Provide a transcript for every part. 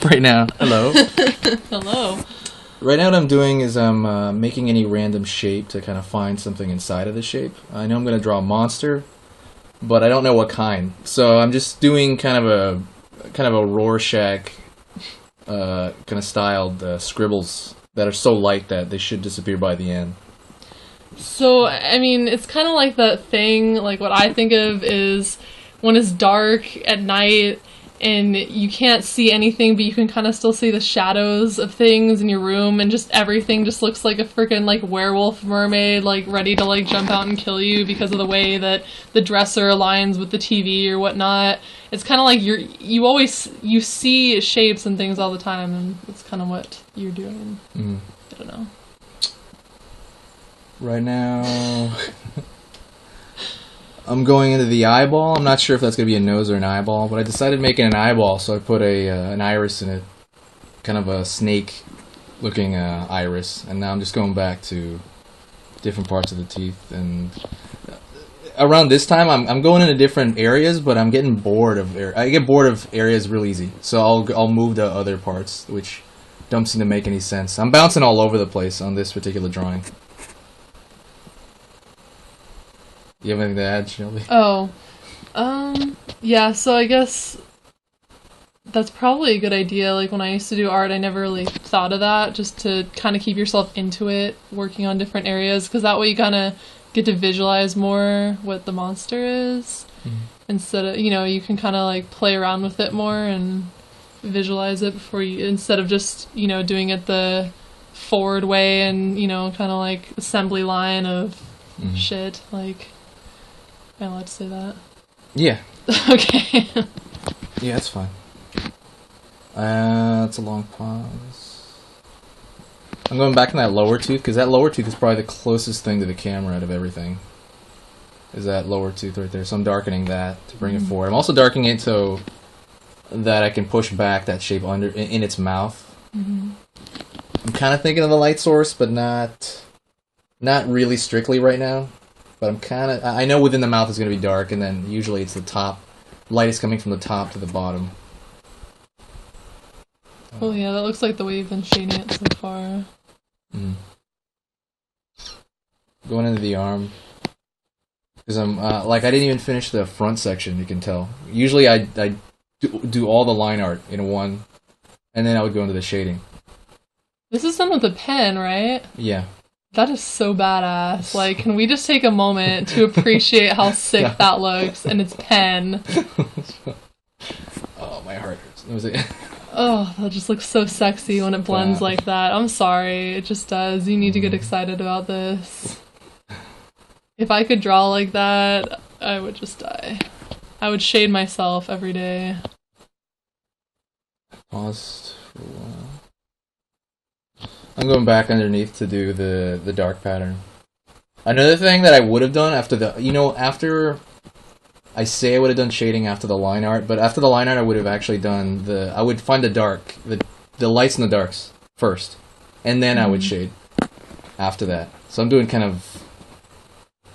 Right now. Hello. Hello. Right now what I'm doing is I'm making any random shape to kind of find something inside of the shape. I know I'm going to draw a monster, but I don't know what kind. So I'm just doing kind of a Rorschach kind of styled scribbles that are so light that they should disappear by the end. So, I mean, it's kind of like that thing, like what I think of is when it's dark at night and you can't see anything, but you can kind of still see the shadows of things in your room, and just everything just looks like a freaking, like, werewolf mermaid, like, ready to, like, jump out and kill you because of the way that the dresser aligns with the TV or whatnot. It's kind of like you see shapes and things all the time, and that's kind of what you're doing. Mm. I don't know. Right now, I'm going into the eyeball. I'm not sure if that's going to be a nose or an eyeball, but I decided making an eyeball, so I put an iris in it, kind of a snake-looking iris, and now I'm just going back to different parts of the teeth. And around this time, I'm going into different areas, but I'm getting bored of I get bored of areas real easy, so I'll move to other parts, which don't seem to make any sense. I'm bouncing all over the place on this particular drawing. You have anything to add, Shelby? Oh. Yeah, so I guess that's probably a good idea. Like, when I used to do art, I never really thought of that, just to kind of keep yourself into it, working on different areas, because that way you kind of get to visualize more what the monster is. Mm-hmm. Instead of, you can kind of, like, play around with it more and visualize it before you, instead of just, doing it the forward way and, kind of, like, assembly line of shit, like... Am I allowed to say that? Yeah. Okay. Yeah, that's fine. That's a long pause. I'm going back in that lower tooth, because that lower tooth is probably the closest thing to the camera out of everything. Is that lower tooth right there. So I'm darkening that to bring it forward. I'm also darkening it so that I can push back that shape under in its mouth. Mm-hmm. I'm kind of thinking of a light source, but not really strictly right now. But I know within the mouth is going to be dark, and then usually it's the top. Light is coming from the top to the bottom. Well, yeah, that looks like the way you've been shading it so far. Mm. Going into the arm. Because I didn't even finish the front section, you can tell. Usually I do all the line art in one, and then I would go into the shading. This is done with a pen, right? Yeah. That is so badass. Like, can we just take a moment to appreciate how sick that looks, and it's pen. Oh, my heart hurts. Oh, that just looks so sexy when it blends like that. I'm sorry, it just does. You need to get excited about this. If I could draw like that, I would just die. I would shade myself every day. Paused for a while. I'm going back underneath to do the dark pattern. Another thing that I would have done after I say I would have done shading after the line art, but after the line art I would have actually done I would find the lights and the darks first, and then I would shade after that. So I'm doing kind of...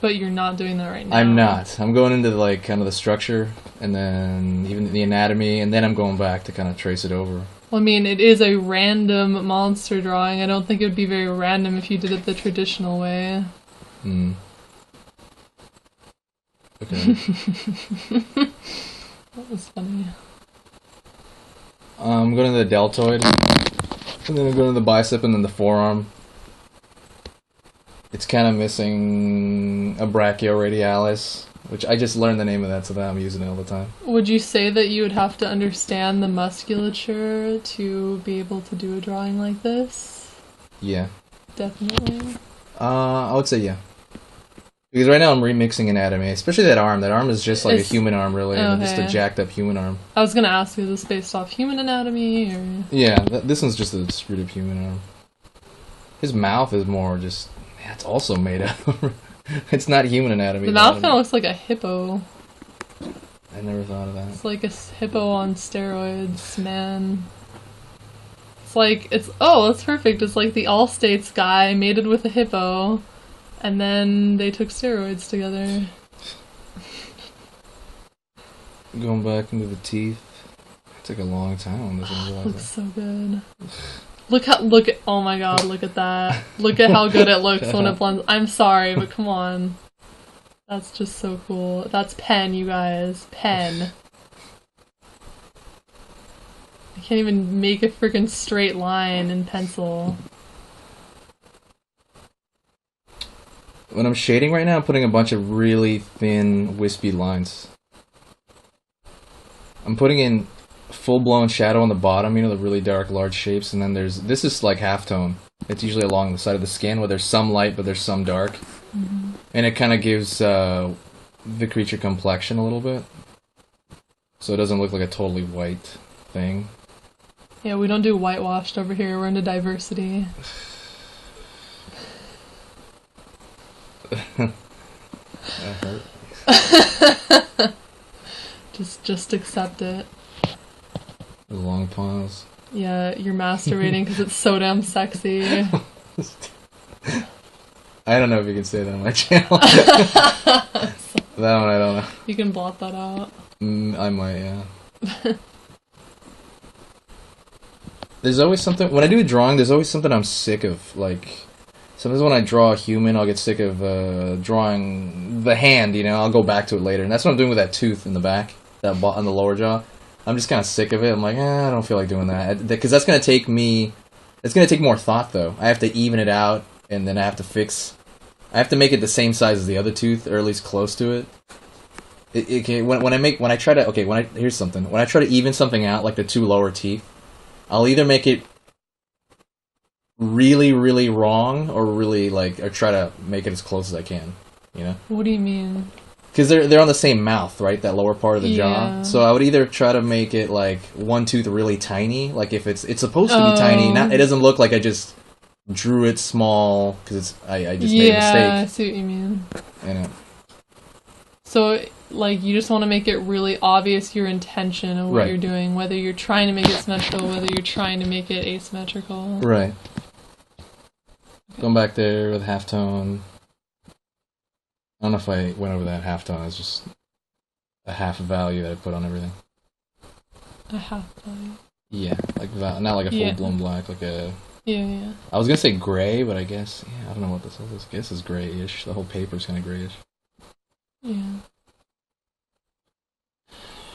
But you're not doing that right now. I'm not. I'm going into kind of the structure, and then even the anatomy, and then I'm going back to kind of trace it over. Well, I mean, it is a random monster drawing. I don't think it would be very random if you did it the traditional way. Hmm. Okay. That was funny. I'm going to the deltoid, and then I'm going to the bicep, and then the forearm. It's kind of missing a brachioradialis, which I just learned the name of that, so that I'm using it all the time. Would you say that you would have to understand the musculature to be able to do a drawing like this? Yeah. Definitely. I would say yeah. Because right now I'm remixing anatomy, especially that arm. That arm is just like a human arm, really. Okay. Just a jacked up human arm. I was going to ask you, is this based off human anatomy? Or... Yeah, this one's just a straight up human arm. His mouth is more just. Yeah, it's also made out of. It's not human anatomy. The mouth kind of looks like a hippo. I never thought of that. It's like a hippo on steroids, man. It's like, oh, that's perfect. It's like the All States guy mated with a hippo, and then they took steroids together. Going back into the teeth. It took a long time on this one. Looks so good. Oh my god, look at that. Look at how good it looks when it blends. I'm sorry, but come on. That's just so cool. That's pen, you guys. Pen. I can't even make a freaking straight line in pencil. When I'm shading right now, I'm putting a bunch of really thin, wispy lines. I'm putting in full-blown shadow on the bottom, you know, the really dark, large shapes, and then this is like halftone. It's usually along the side of the skin where there's some light, but there's some dark. Mm-hmm. And it kind of gives the creature complexion a little bit. So it doesn't look like a totally white thing. Yeah, we don't do whitewashed over here. We're into diversity. That hurt. Just accept it. The long pause. Yeah, you're masturbating because it's so damn sexy. I don't know if you can say that on my channel. That one I don't know. You can blot that out. I might, yeah. There's always something... When I do a drawing, there's always something I'm sick of. Like, sometimes when I draw a human, I'll get sick of drawing the hand, you know? I'll go back to it later. And that's what I'm doing with that tooth in the back, on the lower jaw. I'm just kind of sick of it. I'm like, I don't feel like doing that. Because that's going to take me... It's going to take more thought, though. I have to even it out, and then I have to fix... I have to make it the same size as the other tooth, or at least close to it. Here's something. When I try to even something out, like the two lower teeth, I'll either make it really, really wrong, or or try to make it as close as I can, you know? What do you mean? Because they're on the same mouth, right? That lower part of the jaw. So I would either try to make it, like, one tooth really tiny, like if it's supposed to be tiny, it doesn't look like I just drew it small, because I just made a mistake. Yeah, I see what you mean. You know? So, like, you just want to make it really obvious your intention of what you're doing, whether you're trying to make it symmetrical, whether you're trying to make it asymmetrical. Right. Going back there with halftone. I don't know if I went over that halftone. It's just a half value that I put on everything. A half value? Yeah, like not like a full-blown black, like a... Yeah. I was gonna say gray, but I guess... Yeah, I don't know what this is. I guess it's grayish. The whole paper's kind of grayish. Yeah.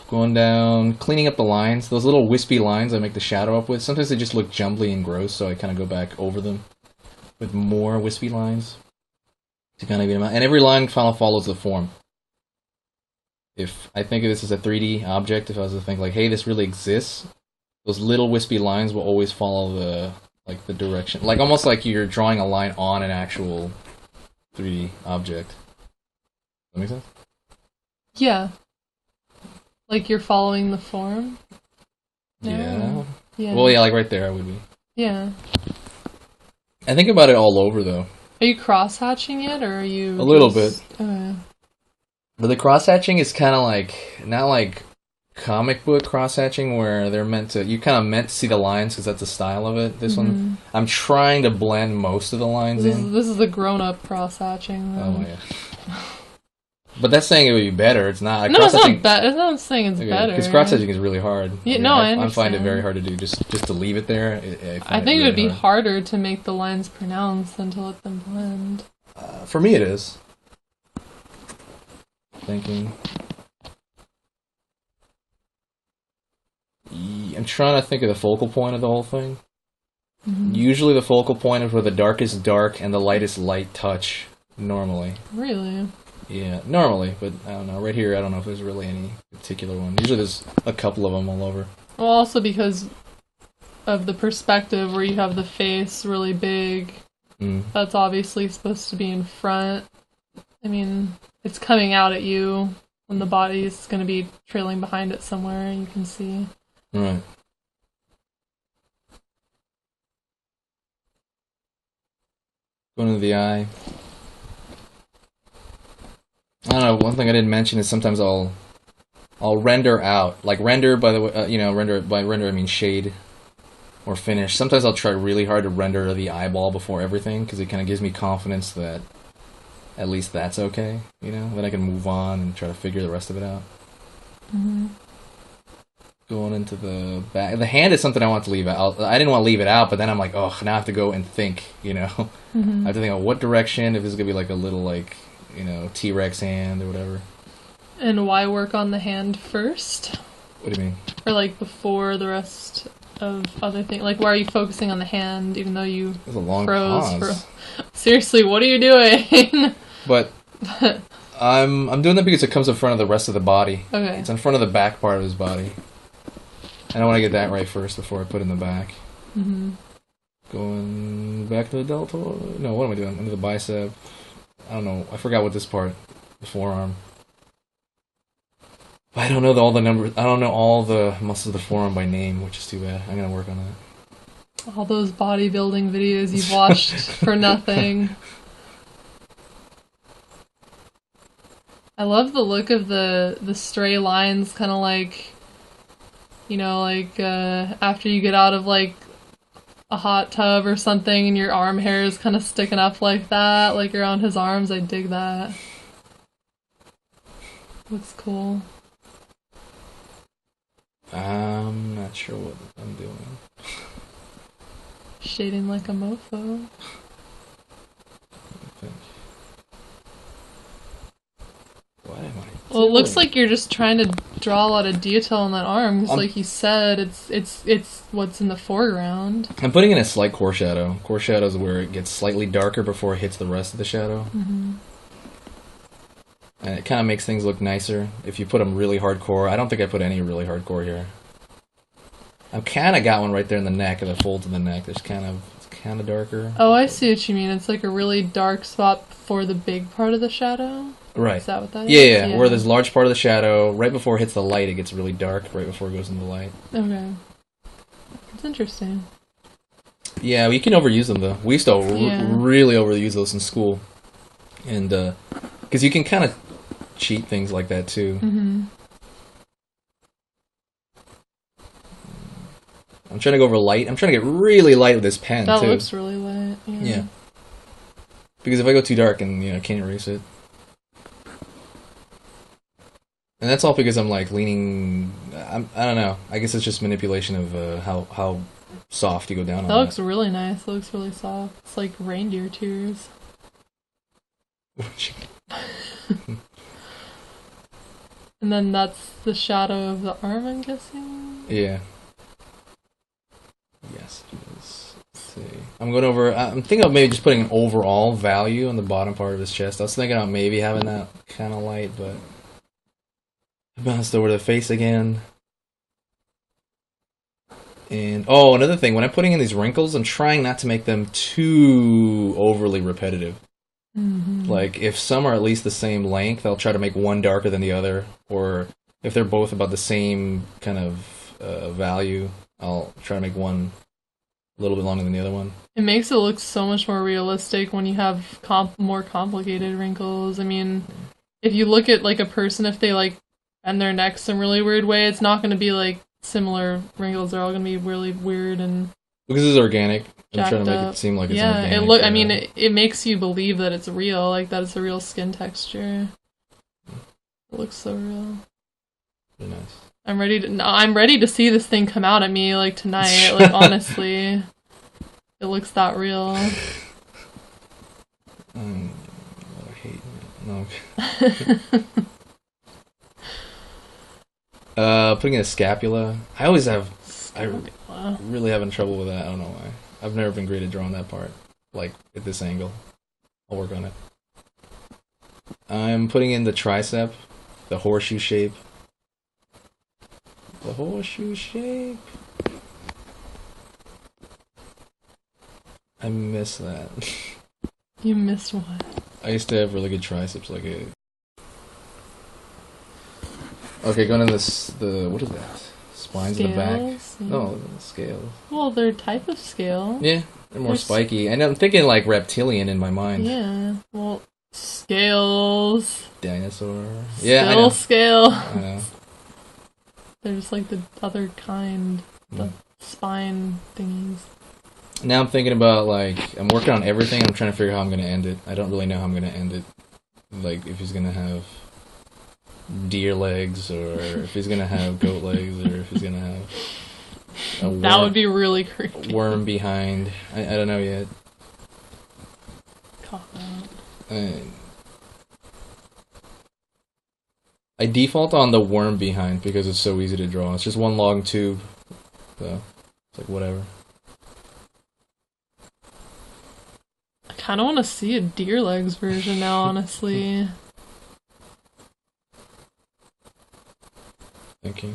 Going down, cleaning up the lines. Those little wispy lines I make the shadow up with, sometimes they just look jumbly and gross, so I kind of go back over them with more wispy lines to kind of get them out. And every line follows the form. If I think of this as a 3D object, if I was to think like, hey, this really exists, those little wispy lines will always follow the direction. Like, almost like you're drawing a line on an actual 3D object. Does that make sense? Yeah. Like you're following the form? No. Yeah. Well, yeah, like right there I would be. Yeah. I think about it all over, though. Are you cross-hatching it, or are you... A little bit. Okay. But the cross-hatching is kind of like... Not like comic book cross-hatching, where they're meant to... You kind of meant to see the lines, because that's the style of it. This one, I'm trying to blend most of the lines in. This is the grown-up cross-hatching. Oh, yeah. But that's saying it would be better. It's not. No, it's not bad. It's not saying it's better. Because cross-hatching is really hard. Yeah, I understand. I find it very hard to do. Just to leave it there. I think it would be harder to make the lines pronounced than to let them blend. For me, it is. Thinking. I'm trying to think of the focal point of the whole thing. Usually the focal point is where the darkest dark and the lightest light touch, normally. Really? Yeah, normally, but I don't know. Right here, I don't know if there's really any particular one. Usually there's a couple of them all over. Well, also because of the perspective where you have the face really big. That's obviously supposed to be in front. I mean, it's coming out at you when the body's going to be trailing behind it somewhere, you can see. Right. Going into the eye. I don't know. One thing I didn't mention is sometimes I'll render out, like render by the way, render by render I mean shade or finish. Sometimes I'll try really hard to render the eyeball before everything because it kind of gives me confidence that at least that's okay. Then I can move on and try to figure the rest of it out. Mm-hmm. Going into the back, the hand is something I want to leave out. I didn't want to leave it out, but then I'm like, oh, now I have to go and think. Mm-hmm. I have to think of what direction. If this is gonna be like a little T-Rex hand or whatever. And why work on the hand first? What do you mean? Or like before the rest of other things? Like, why are you focusing on the hand even though you It was a long froze pause. Seriously, what are you doing? But I'm doing that because it comes in front of the rest of the body. Okay. It's in front of the back part of his body. And I want to get that right first before I put in the back. Mm-hmm. Going back to the deltoid. No, what am I doing? Into the bicep. I don't know. I forgot what this part. The forearm. I don't know all the numbers. I don't know all the muscles of the forearm by name, which is too bad. I'm gonna work on that. All those bodybuilding videos you've watched for nothing. I love the look of the stray lines, kind of like, after you get out of like a hot tub or something and your arm hair is kind of sticking up like that, like around his arms. I dig that. Looks cool. I'm not sure what I'm doing. Shading like a mofo. I think. What am I doing? Well, it looks like you're just trying to draw a lot of detail on that arm, because like you said, it's what's in the foreground. I'm putting in a slight core shadow. Core shadow is where it gets slightly darker before it hits the rest of the shadow. Mm-hmm. And it kind of makes things look nicer if you put them really hardcore. I don't think I put any really hardcore here. I've kind of got one right there in the neck, the folds of the neck. It's kind of darker. Oh, I see what you mean. It's like a really dark spot for the big part of the shadow? Right. Is that what that Yeah, is? where there's a large part of the shadow, right before it hits the light, it gets really dark, right before it goes into the light. Okay. It's interesting. Yeah, you can overuse them, though. We used to really overuse those in school. And, because you can kind of cheat things like that, too. Mm-hmm. I'm trying to go over light. I'm trying to get really light with this pen, That too. looks really light. Yeah. Because if I go too dark and, I can't erase it. And that's all because I'm, like, leaning... I don't know. I guess it's just manipulation of how soft you go down on That looks really nice. That looks really soft. It's like reindeer tears. And then that's the shadow of the arm, I'm guessing? Yeah. Yes, it is. Let's see. I'm going over... I'm thinking of maybe just putting an overall value on the bottom part of his chest. I was thinking about maybe having that kind of light, but... I bounced over the face again. And, oh, another thing. When I'm putting in these wrinkles, I'm trying not to make them too overly repetitive. Mm-hmm. Like, if some are at least the same length, I'll try to make one darker than the other. Or if they're both about the same kind of value, I'll try to make one a little bit longer than the other one. It makes it look so much more realistic when you have more complicated wrinkles. I mean, if you look at, like, a person, if they, like, bend their neck some really weird way, it's not going to be, like, similar wrinkles. They're all going to be really weird and because it's organic. I'm trying to make up. it seem like it's yeah, organic. I mean, it makes you believe that it's real, like that it's a real skin texture. It looks so real. Really nice. I'm ready to see this thing come out at me like tonight. Like honestly, it looks that real. I hate it. No. Putting in a scapula. I really having trouble with that. I don't know why. I've never been great at drawing that part. Like, at this angle. I'll work on it. I'm putting in the tricep. The horseshoe shape. The horseshoe shape. I miss that. You missed one. I used to have really good triceps, like a... Okay, going to what is that? Spines in the back. Scales? Yeah. No, scales. Well, they're a type of scale. Yeah, they're more They're spiky. And I'm thinking like reptilian in my mind. Yeah. Well, scales. Dinosaur. Yeah, I Still know. scale. I know. They're just like the other kind. The spine thingies. Now I'm thinking about, like, I'm working on everything. I'm trying to figure out how I'm going to end it. I don't really know how I'm going to end it. Like, if he's going to have deer legs, or if he's going to have goat legs, or if he's going to have a worm, That would be really creepy. worm behind. I don't know yet. Caught out. I default on the worm behind because it's so easy to draw. It's just one long tube. So, it's like, whatever. I kind of want to see a deer legs version now, honestly. Thinking.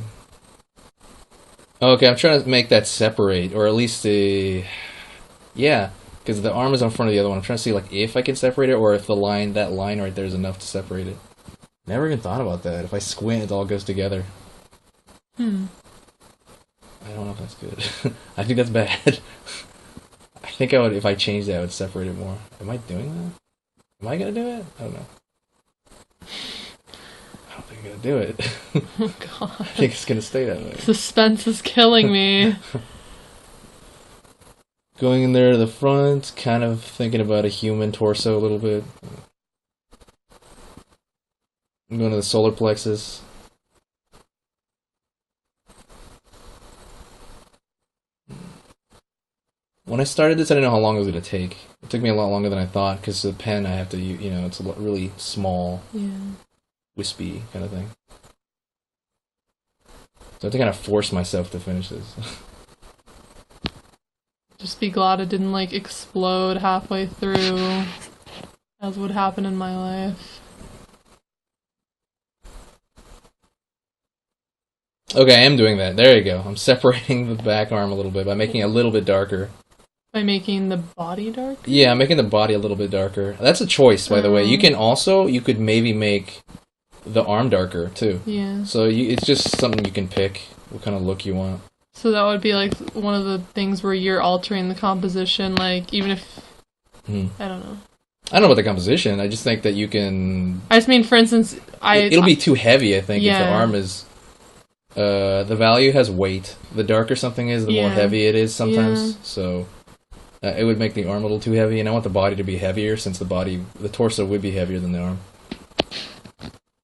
Okay, I'm trying to make that separate, or at least yeah, because the arm is in front of the other one. I'm trying to see like if I can separate it, or if that line right there is enough to separate it. Never even thought about that. If I squint, it all goes together. I don't know if that's good. I think that's bad. I think I would, if I changed that, I would separate it more. Am I doing that? Am I gonna do it? I don't know. I don't think I'm gonna do it. Oh god. I think it's gonna stay that way. Suspense is killing me. Going in there to the front, kind of thinking about a human torso a little bit. I'm going to the solar plexus. When I started this, I didn't know how long it was going to take. It took me a lot longer than I thought, because the pen I have to use, it's a really small, wispy kind of thing. So I have to kind of force myself to finish this. Just be glad it didn't like explode halfway through, as would happen in my life. Okay, I am doing that. There you go. I'm separating the back arm a little bit by making it a little bit darker. By making the body dark? Yeah, I'm making the body a little bit darker. That's a choice, by the way. You could maybe make the arm darker, too. Yeah. So it's just something you can pick, what kind of look you want. So that would be like one of the things where you're altering the composition, like even if... I don't know. I don't know about the composition, I just think that you can... I just mean, for instance, It'll be too heavy, I think, if the Yeah. arm is... the value has weight. The darker something is, the more Yeah. heavy it is sometimes. Yeah. So it would make the arm a little too heavy, and I want the body to be heavier, since the torso would be heavier than the arm.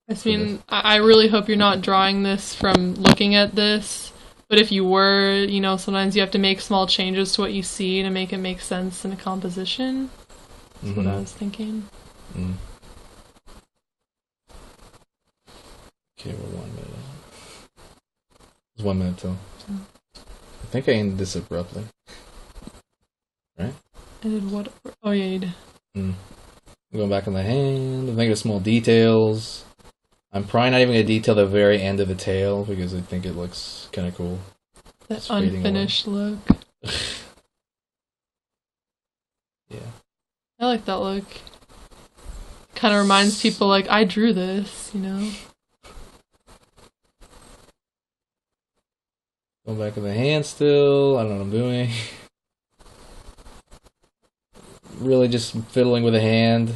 I just mean, I really hope you're not drawing this from looking at this, but if you were, sometimes you have to make small changes to what you see to make it make sense in a composition. That's what I was thinking. Okay, we're 1 minute. It's 1 minute till. I think I ended this abruptly. Right? I did what? Oh yeah, you did. I'm going back on the hand. I'm thinking of small details. I'm probably not even going to detail the very end of the tail, because I think it looks kind of cool. That It's fading unfinished look. Yeah. I like that look. Kind of reminds people, like, I drew this, Going back on the hand still. I don't know what I'm doing. Really just fiddling with a hand.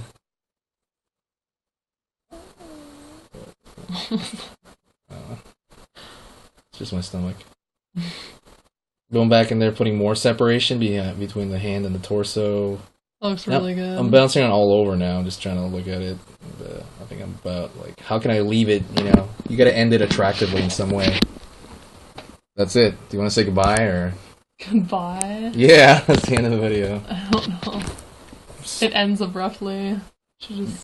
It's just my stomach. Going back in there, putting more separation between the hand and the torso. That looks really good. I'm bouncing on all over now. I'm just trying to look at it. I think I'm about, like, how can I leave it, You gotta end it attractively in some way. That's it. Do you want to say goodbye, or? Goodbye? Yeah, that's the end of the video. I don't know. It ends abruptly. Should just